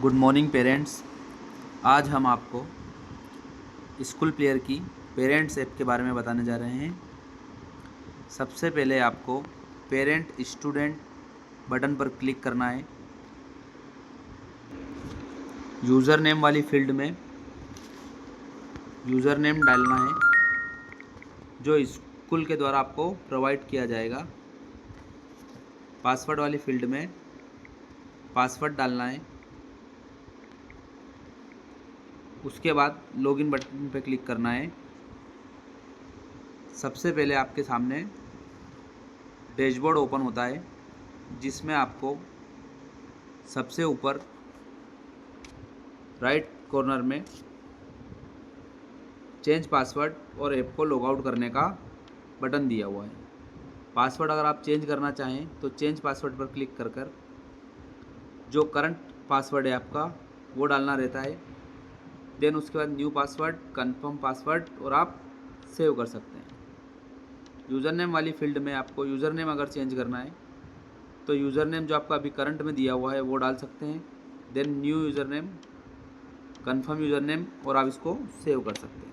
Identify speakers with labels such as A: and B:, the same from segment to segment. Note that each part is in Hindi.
A: Good morning parents. आज हम आपको स्कूल प्लेयर की पेरेंट्स ऐप के बारे में बताने जा रहे हैं। सबसे पहले आपको पेरेंट स्टूडेंट बटन पर क्लिक करना है। यूज़र नेम वाली फील्ड में यूज़र नेम डालना है जो स्कूल के द्वारा आपको प्रोवाइड किया जाएगा। पासवर्ड वाली फील्ड में पासवर्ड डालना है। उसके बाद लॉगिन बटन पर क्लिक करना है। सबसे पहले आपके सामने डैशबोर्ड ओपन होता है जिसमें आपको सबसे ऊपर राइट कॉर्नर में चेंज पासवर्ड और ऐप को लॉग आउट करने का बटन दिया हुआ है। पासवर्ड अगर आप चेंज करना चाहें तो चेंज पासवर्ड पर क्लिक कर जो करंट पासवर्ड है आपका वो डालना रहता है। देन उसके बाद न्यू पासवर्ड, कंफर्म पासवर्ड और आप सेव कर सकते हैं। यूज़र नेम वाली फील्ड में आपको यूज़र नेम अगर चेंज करना है तो यूज़र नेम जो आपका अभी करंट में दिया हुआ है वो डाल सकते हैं। Then new user name, confirm user name और आप इसको सेव कर सकते हैं।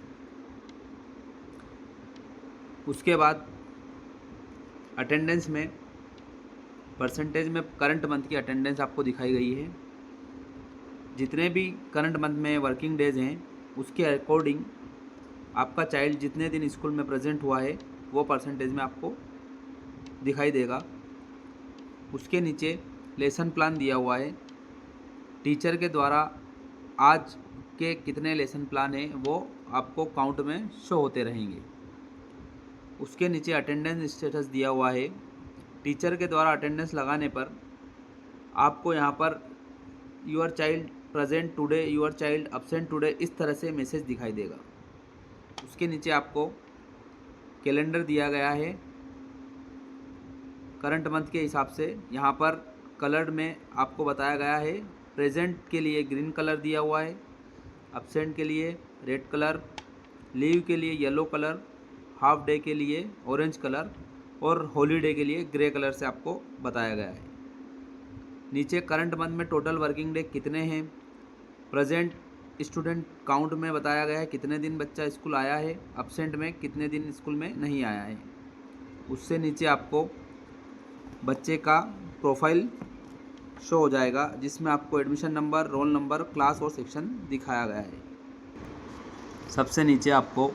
A: उसके बाद अटेंडेंस में परसेंटेज में करंट मंथ की अटेंडेंस आपको दिखाई गई है। जितने भी करंट मंथ में वर्किंग डेज हैं उसके अकॉर्डिंग आपका चाइल्ड जितने दिन स्कूल में प्रेजेंट हुआ है वो परसेंटेज में आपको दिखाई देगा। उसके नीचे लेसन प्लान दिया हुआ है। टीचर के द्वारा आज के कितने लेसन प्लान हैं वो आपको काउंट में शो होते रहेंगे। उसके नीचे अटेंडेंस स्टेटस दिया हुआ है। टीचर के द्वारा अटेंडेंस लगाने पर आपको यहाँ पर your child present today, your child absent today इस तरह से मैसेज दिखाई देगा। उसके नीचे आपको कैलेंडर दिया गया है करंट मंथ के हिसाब से। यहाँ पर कलर में आपको बताया गया है। प्रेजेंट के लिए ग्रीन कलर दिया हुआ है, अब्सेंट के लिए रेड कलर, लीव के लिए येलो कलर, हाफ डे के लिए ऑरेंज कलर और हॉलीडे के लिए ग्रे कलर से आपको बताया गया है। नीचे करंट मंथ में टोटल वर्किंग डे कितने हैं, प्रेजेंट स्टूडेंट काउंट में बताया गया है कितने दिन बच्चा स्कूल आया है, अब्सेंट में कितने दिन स्कूल में नहीं आया है। उससे नीचे आपको बच्चे का प्रोफाइल शो हो जाएगा जिसमें आपको admission number, roll number, class और सेक्शन दिखाया गया है। सबसे नीचे आपको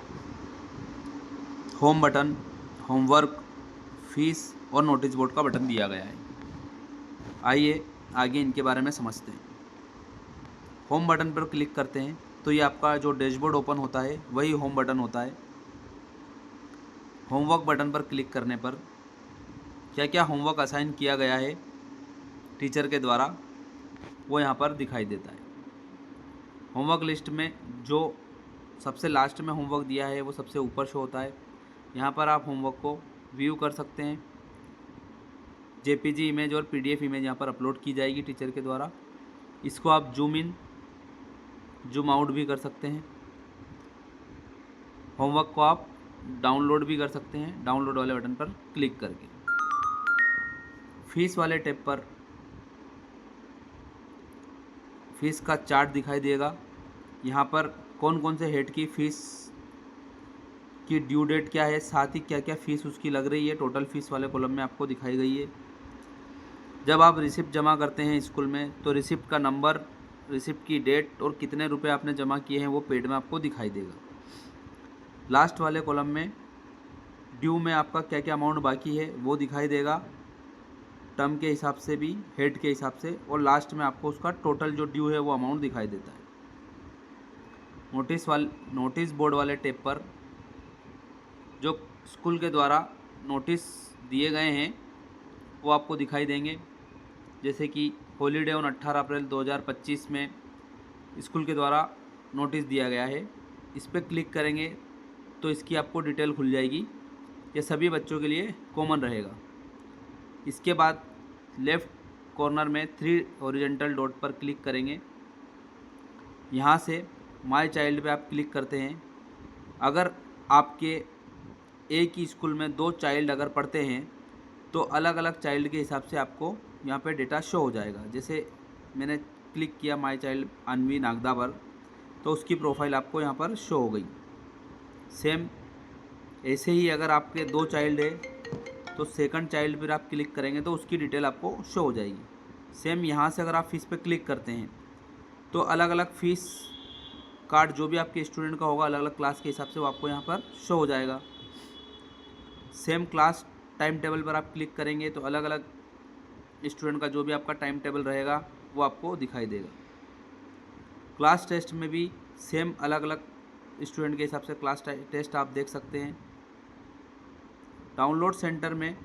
A: होम बटन, होमवर्क, फीस और नोटिस बोर्ड का बटन दिया गया है। आइए आगे इनके बारे में समझते हैं। होम बटन पर क्लिक करते हैं तो ये आपका जो डैशबोर्ड ओपन होता है वही होम बटन होता है। होमवर्क बटन पर क्लिक करने पर क्या क्या होमवर्क असाइन किया गया है टीचर के द्वारा वो यहाँ पर दिखाई देता है। होमवर्क लिस्ट में जो सबसे लास्ट में होमवर्क दिया है वो सबसे ऊपर शो होता है। यहाँ पर आप होमवर्क को व्यू कर सकते हैं। जेपीजी इमेज और पीडीएफ इमेज यहाँ पर अपलोड की जाएगी टीचर के द्वारा। इसको आप जूम इन, जूम आउट भी कर सकते हैं। होमवर्क को आप डाउनलोड भी कर सकते हैं डाउनलोड वाले बटन पर क्लिक करके। फीस वाले टैब पर फीस का चार्ट दिखाई देगा। यहाँ पर कौन कौन से हेड की फ़ीस की ड्यू डेट क्या है, साथ ही क्या क्या फ़ीस उसकी लग रही है, टोटल फ़ीस वाले कॉलम में आपको दिखाई गई है। जब आप रिसिप्ट जमा करते हैं स्कूल में तो रिसिप्ट का नंबर, रिसिप्ट की डेट और कितने रुपए आपने जमा किए हैं वो पेड में आपको दिखाई देगा। लास्ट वाले कॉलम में ड्यू में आपका क्या क्या अमाउंट बाकी है वो दिखाई देगा, टर्म के हिसाब से भी, हेड के हिसाब से, और लास्ट में आपको उसका टोटल जो ड्यू है वो अमाउंट दिखाई देता है। नोटिस बोर्ड वाले टैब पर जो स्कूल के द्वारा नोटिस दिए गए हैं वो आपको दिखाई देंगे। जैसे कि हॉलीडे ऑन 18 अप्रैल 2025 में स्कूल के द्वारा नोटिस दिया गया है। इस पर क्लिक करेंगे तो इसकी आपको डिटेल खुल जाएगी। ये सभी बच्चों के लिए कॉमन रहेगा। इसके बाद लेफ़्ट कॉर्नर में 3 हॉरिजॉन्टल डॉट पर क्लिक करेंगे। यहाँ से माय चाइल्ड पे आप क्लिक करते हैं। अगर आपके एक ही स्कूल में 2 चाइल्ड अगर पढ़ते हैं तो अलग अलग चाइल्ड के हिसाब से आपको यहाँ पे डेटा शो हो जाएगा। जैसे मैंने क्लिक किया माय चाइल्ड अन्वी नागदा पर, तो उसकी प्रोफाइल आपको यहाँ पर शो हो गई। सेम ऐसे ही अगर आपके 2 चाइल्ड है तो सेकंड चाइल्ड पर आप क्लिक करेंगे तो उसकी डिटेल आपको शो हो जाएगी। सेम यहाँ से अगर आप फीस पे क्लिक करते हैं तो अलग अलग फीस कार्ड जो भी आपके स्टूडेंट का होगा अलग अलग क्लास के हिसाब से वो आपको यहाँ पर शो हो जाएगा। सेम क्लास टाइम टेबल पर आप क्लिक करेंगे तो अलग अलग स्टूडेंट का जो भी आपका टाइम टेबल रहेगा वो आपको दिखाई देगा। क्लास टेस्ट में भी सेम अलग अलग स्टूडेंट के हिसाब से क्लास टेस्ट आप देख सकते हैं। डाउनलोड सेंटर में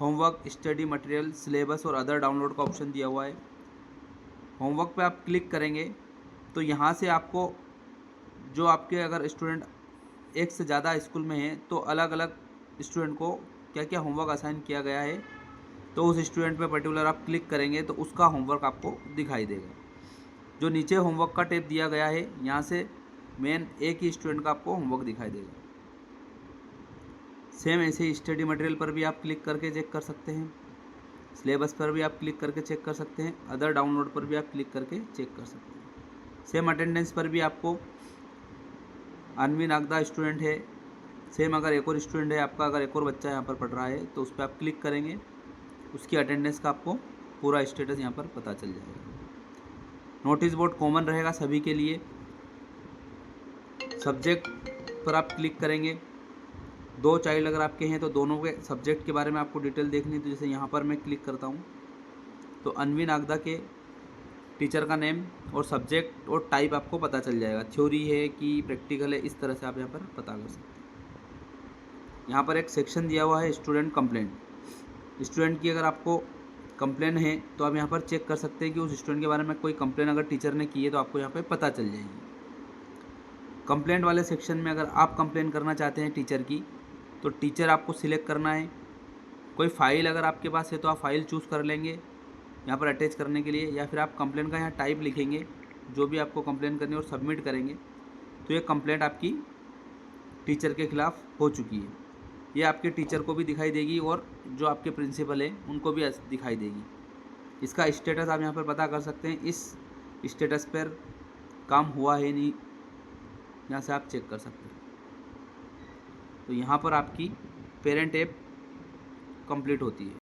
A: होमवर्क, स्टडी मटेरियल, सिलेबस और अदर डाउनलोड का ऑप्शन दिया हुआ है। होमवर्क पे आप क्लिक करेंगे तो यहाँ से आपको जो आपके अगर स्टूडेंट एक से ज़्यादा स्कूल में हैं तो अलग अलग स्टूडेंट को क्या क्या होमवर्क असाइन किया गया है, तो उस स्टूडेंट पे पर्टिकुलर आप क्लिक करेंगे तो उसका होमवर्क आपको दिखाई देगा। जो नीचे होमवर्क का टैब दिया गया है यहाँ से मेन एक ही स्टूडेंट का आपको होमवर्क दिखाई देगा। सेम ऐसे ही स्टडी मटेरियल पर भी आप क्लिक करके चेक कर सकते हैं, सिलेबस पर भी आप क्लिक करके चेक कर सकते हैं, अदर डाउनलोड पर भी आप क्लिक करके चेक कर सकते हैं। सेम अटेंडेंस पर भी आपको अन्वी नागदा स्टूडेंट है, सेम अगर एक और स्टूडेंट है आपका, अगर एक और बच्चा यहाँ पर पढ़ रहा है तो उस पर आप क्लिक करेंगे, उसकी अटेंडेंस का आपको पूरा स्टेटस यहाँ पर पता चल जाएगा। नोटिस बोर्ड कॉमन रहेगा सभी के लिए। सब्जेक्ट पर आप क्लिक करेंगे, 2 चाइल्ड अगर आपके हैं तो दोनों के सब्जेक्ट के बारे में आपको डिटेल देखनी है। तो जैसे यहाँ पर मैं क्लिक करता हूँ तो अन्वी नागदा के टीचर का नेम और सब्जेक्ट और टाइप आपको पता चल जाएगा, थ्योरी है कि प्रैक्टिकल है, इस तरह से आप यहाँ पर पता कर सकते हैं। यहाँ पर एक सेक्शन दिया हुआ है स्टूडेंट कंप्लेंट। स्टूडेंट की अगर आपको कंप्लेन है तो आप यहाँ पर चेक कर सकते हैं कि उस स्टूडेंट के बारे में कोई कंप्लेन अगर टीचर ने की है तो आपको यहाँ पर पता चल जाएगी। कंप्लेंट वाले सेक्शन में अगर आप कंप्लेन करना चाहते हैं टीचर की तो टीचर आपको सिलेक्ट करना है। कोई फाइल अगर आपके पास है तो आप फाइल चूज़ कर लेंगे यहाँ पर अटैच करने के लिए, या फिर आप कंप्लेंट का यहाँ टाइप लिखेंगे जो भी आपको कंप्लेन करनी है और सबमिट करेंगे तो ये कंप्लेंट आपकी टीचर के खिलाफ़ हो चुकी है। ये आपके टीचर को भी दिखाई देगी और जो आपके प्रिंसिपल हैं उनको भी दिखाई देगी। इसका स्टेटस आप यहाँ पर पता कर सकते हैं, इस स्टेटस पर काम हुआ है नहीं, यहाँ से आप चेक कर सकते हैं। तो यहाँ पर आपकी पेरेंट ऐप कंप्लीट होती है।